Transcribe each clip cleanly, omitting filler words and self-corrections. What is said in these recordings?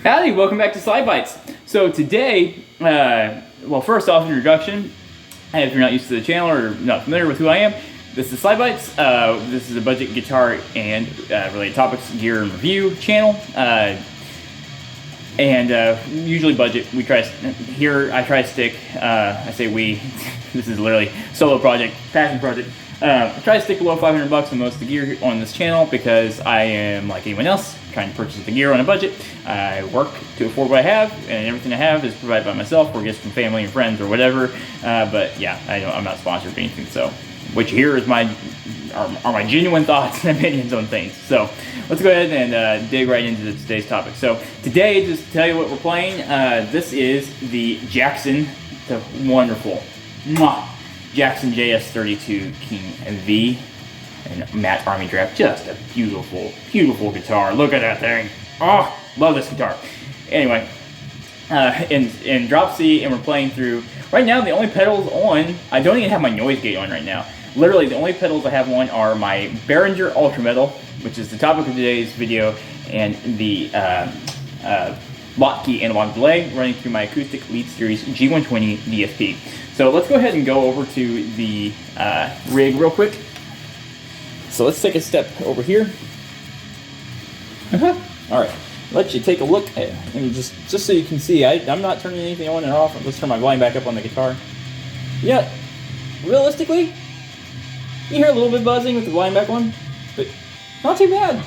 Howdy, welcome back to SlydeBytes. So today, well, first off, introduction. If you're not used to the channel or not familiar with who I am, this is SlydeBytes. This is a budget guitar and related topics, gear and review channel. Usually budget. We try here. I try to stick. I say we. This is literally solo project, passion project. I try to stick below $500 on most of the gear on this channel because I am like anyone else trying to purchase the gear on a budget. I work to afford what I have, and everything I have is provided by myself or gets from family and friends or whatever. But yeah, I'm not sponsored or anything. So what you hear is my genuine thoughts and opinions on things. So let's go ahead and dig right into today's topic. So today, just to tell you what we're playing, this is the Jackson, the wonderful Jackson JS32 King V and matte army draft. Just a beautiful, beautiful guitar. Look at that thing. Oh, love this guitar. Anyway, in drop C, and we're playing through. Right now, the only pedals on, I don't even have my noise gate on right now. Literally, the only pedals I have on are my Behringer Ultra Metal, which is the topic of today's video, and the Lotkey analog delay running through my Acoustic Lead Series G120 DSP. So let's go ahead and go over to the rig real quick. So let's take a step over here. All right, let you take a look at, and just so you can see, I'm not turning anything on and off. Let's turn my volume back up on the guitar. Yeah, realistically, you hear a little bit buzzing with the volume back on, but not too bad.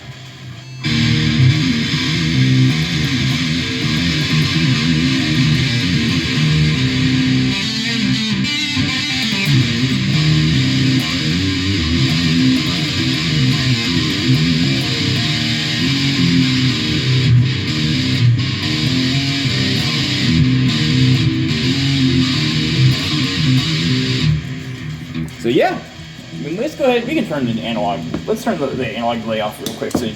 So yeah, I mean, let's go ahead, we can turn the analog, let's turn the analog delay off real quick. So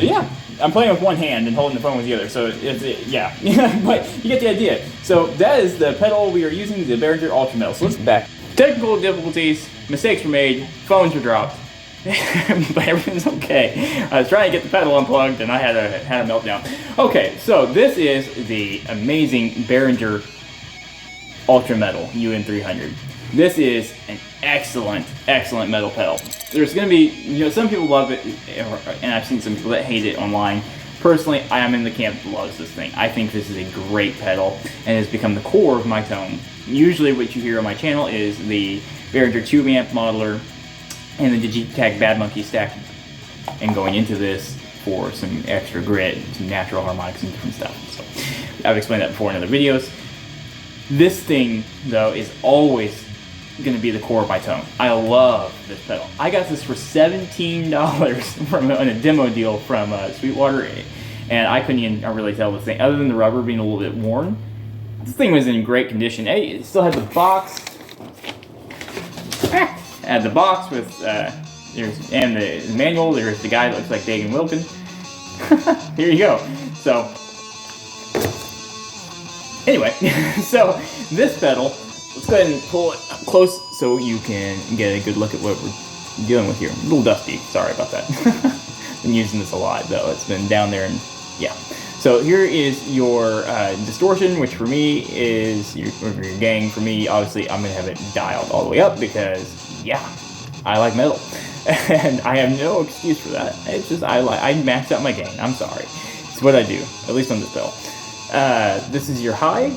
yeah, I'm playing with one hand and holding the phone with the other, so yeah, but you get the idea. So that is the pedal we are using, the Behringer Ultra Metal. So let's back. Technical difficulties, mistakes were made, phones were dropped, but everything's okay. I was trying to get the pedal unplugged and I had a meltdown. Okay, so this is the amazing Behringer Ultra Metal UM300. This is an excellent, excellent metal pedal. There's going to be, some people love it, and I've seen some people that hate it online. Personally, I am in the camp that loves this thing. I think this is a great pedal, and has become the core of my tone. Usually what you hear on my channel is the Behringer 2 amp modeler and the Digitag Bad Monkey stack, and going into this for some extra grit, some natural harmonics and different stuff. So I've explained that before in other videos. This thing, though, is always gonna be the core of my tone. I love this pedal. I got this for $17 from on a demo deal from Sweetwater, and I couldn't even really tell this thing, other than the rubber being a little bit worn. This thing was in great condition. Hey, it still had the box. Had the box with and the manual. There's the guy that looks like Dagan Wilkin. Here you go. So anyway, so this pedal, let's go ahead and pull it up close so you can get a good look at what we're dealing with here. A little dusty, sorry about that. Been using this a lot though. It's been down there and yeah. So here is your distortion, which for me is your gain. For me, obviously, I'm gonna have it dialed all the way up because yeah, I like metal. And I have no excuse for that. It's just, I maxed out my gain. I'm sorry. It's what I do, at least on this pedal. This is your high,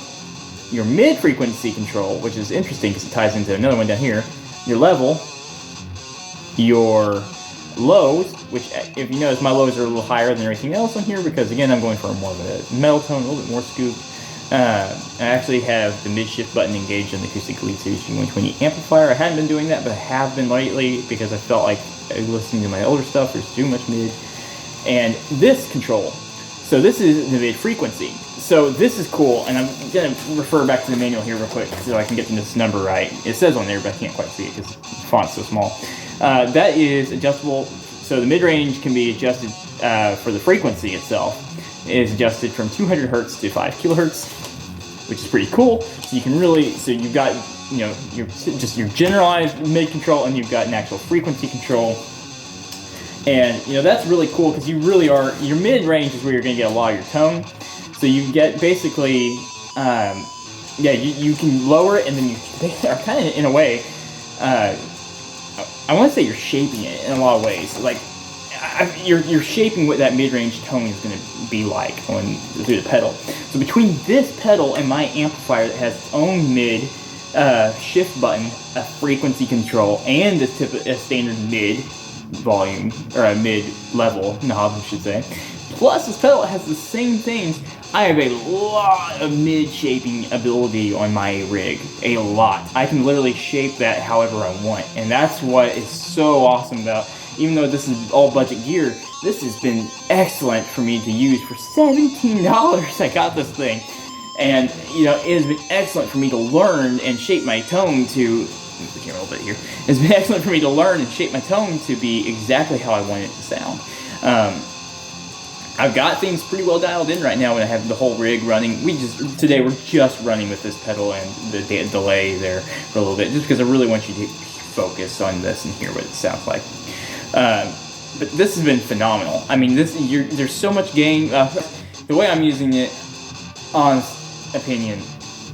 your mid frequency control, which is interesting because it ties into another one down here. Your level, your lows, which if you notice my lows are a little higher than everything else on here because again I'm going for more of a metal tone, a little bit more scoop. I actually have the mid shift button engaged in the Acoustic Lead Series 120 amplifier. I hadn't been doing that, but I have been lately because I felt like listening to my older stuff, there's too much mid. And this control, so this is the mid frequency. So this is cool, and I'm gonna refer back to the manual here real quick so I can get this number right. It says on there, but I can't quite see it because the font's so small. That is adjustable, so the mid-range can be adjusted for the frequency itself. It is adjusted from 200 hertz to 5 kilohertz, which is pretty cool. So you can really, so you've got, you know, your generalized mid control, and you've got an actual frequency control. And you know that's really cool because you really are, your mid range is where you're going to get a lot of your tone. So you get basically, yeah, you can lower it, and then you are kind of in a way, I want to say you're shaping it in a lot of ways. Like you're shaping what that mid-range tone is going to be like through the pedal. So between this pedal and my amplifier that has its own mid shift button, a frequency control, and a standard mid volume or a mid level knob, I should say. Plus this pedal has the same things. I have a lot of mid shaping ability on my rig, a lot. I can literally shape that however I want, and that's what is so awesome about. Even though this is all budget gear, this has been excellent for me to use for $17. I got this thing, and you know it has been excellent for me to learn and shape my tone to. Move the camera a little bit here. It's been excellent for me to learn and shape my tone to be exactly how I want it to sound. I've got things pretty well dialed in right now, and I have the whole rig running. Today we're just running with this pedal and the delay there for a little bit, just because I really want you to focus on this and hear what it sounds like. But this has been phenomenal. I mean, there's so much gain. The way I'm using it, honest opinion,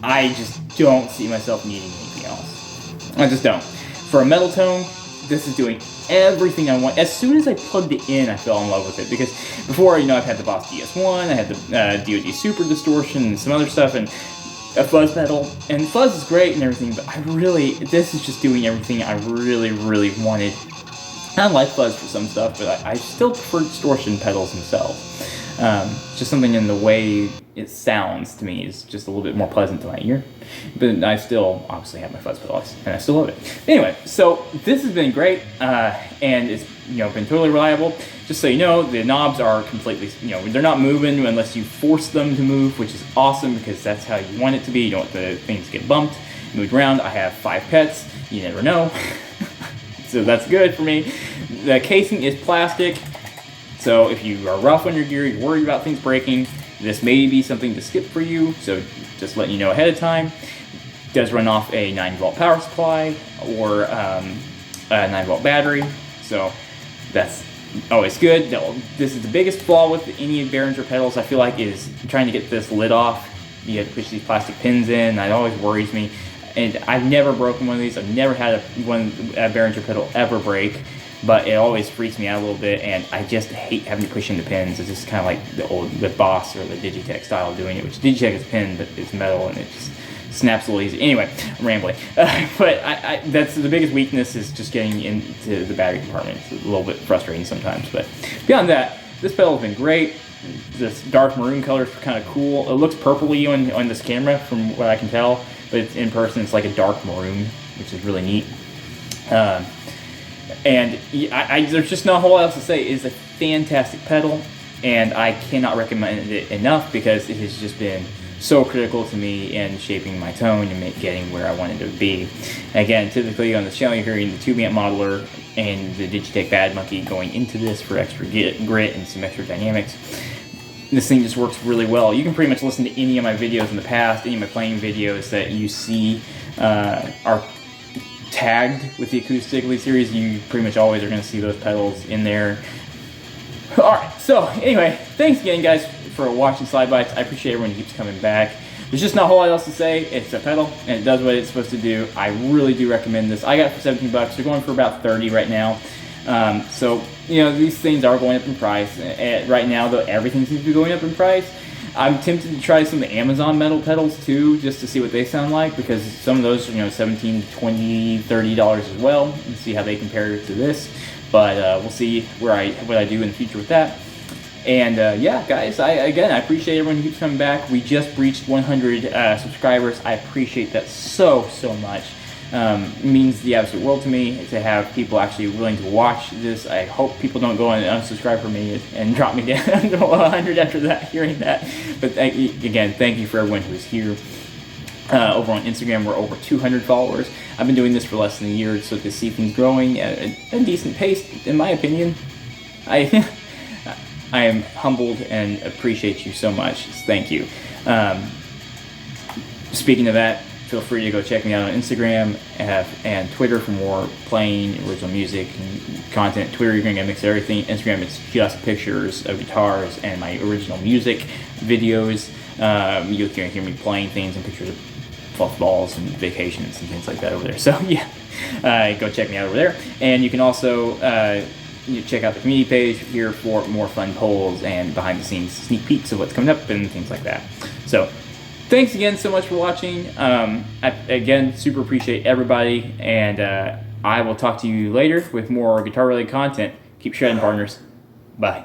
I just don't see myself needing anything else. I just don't. For a metal tone, this is doing everything I want. As soon as I plugged it in, I fell in love with it because before, you know, I've had the Boss DS1, I had the DoD Super Distortion and some other stuff, and a fuzz pedal, and fuzz is great and everything, but this is just doing everything I really, really wanted. I like fuzz for some stuff, but I still prefer distortion pedals themselves. Just something in the way it sounds to me is just a little bit more pleasant to my ear. But I still obviously have my fuzz pedals, and I still love it. Anyway, so this has been great, and it's been totally reliable. Just so you know, the knobs are completely, they're not moving unless you force them to move, which is awesome because that's how you want it to be. You don't want the things to get bumped, moved around. I have 5 pets. You never know. So that's good for me. The casing is plastic. So if you are rough on your gear, you're worried about things breaking, this may be something to skip for you, so just letting you know ahead of time. It does run off a 9-volt power supply or a 9-volt battery, so that's always good. This is the biggest flaw with any Behringer pedals, I feel like, is trying to get this lid off. You have to push these plastic pins in. That always worries me. And I've never broken one of these. I've never had a Behringer pedal ever break. But it always freaks me out a little bit, and I just hate having to push in the pins. It's just kind of like the Boss or the Digitech style of doing it, which Digitech is pin, but it's metal, and it just snaps a little easy. Anyway, I'm rambling. But that's the biggest weakness, is just getting into the battery compartment. It's a little bit frustrating sometimes, but beyond that, this pedal has been great. This dark maroon color is kind of cool. It looks purpley on this camera from what I can tell, but in person it's like a dark maroon. which is really neat. And there's just not a whole lot else to say. It is a fantastic pedal, and I cannot recommend it enough because it has just been so critical to me in shaping my tone and getting where I wanted to be. Again, typically on this channel, you're hearing the tube amp modeler and the Digitech Bad Monkey going into this for extra grit and some extra dynamics. This thing just works really well. You can pretty much listen to any of my videos in the past, any of my playing videos that you see are tagged with the Acoustic Elite Series. You pretty much always are going to see those pedals in there. Alright, so anyway, thanks again guys for watching SlydeBytes. I appreciate everyone who keeps coming back. There's just not a whole lot else to say. It's a pedal and it does what it's supposed to do. I really do recommend this. I got it for 17 bucks. They're going for about 30 right now. So, you know, these things are going up in price. Right now, though, everything seems to be going up in price. I'm tempted to try some of the Amazon metal pedals too, just to see what they sound like, because some of those are, you know, $17, $20, $30 as well, and see how they compare to this. But we'll see what I do in the future with that. And yeah, guys, I appreciate everyone who keeps coming back. We just reached 100 subscribers. I appreciate that so much. It means the absolute world to me to have people actually willing to watch this. I hope people don't go and unsubscribe from me and drop me down to 100 after that, hearing that. But again, thank you for everyone who's here. Over on Instagram, we're over 200 followers. I've been doing this for less than a year, so to see things growing at a decent pace, in my opinion, I am humbled and appreciate you so much. Thank you. Speaking of that, feel free to go check me out on Instagram and Twitter for more playing, original music, and content. Twitter, you're going to get a mix of everything. Instagram, it's just pictures of guitars and my original music videos. You'll hear me playing things and pictures of fluff balls and vacations and things like that over there. So yeah, go check me out over there. And you can also check out the community page here for more fun polls and behind the scenes sneak peeks of what's coming up and things like that. So thanks again so much for watching. Again, super appreciate everybody, and I will talk to you later with more guitar related content. Keep shredding, partners. Bye.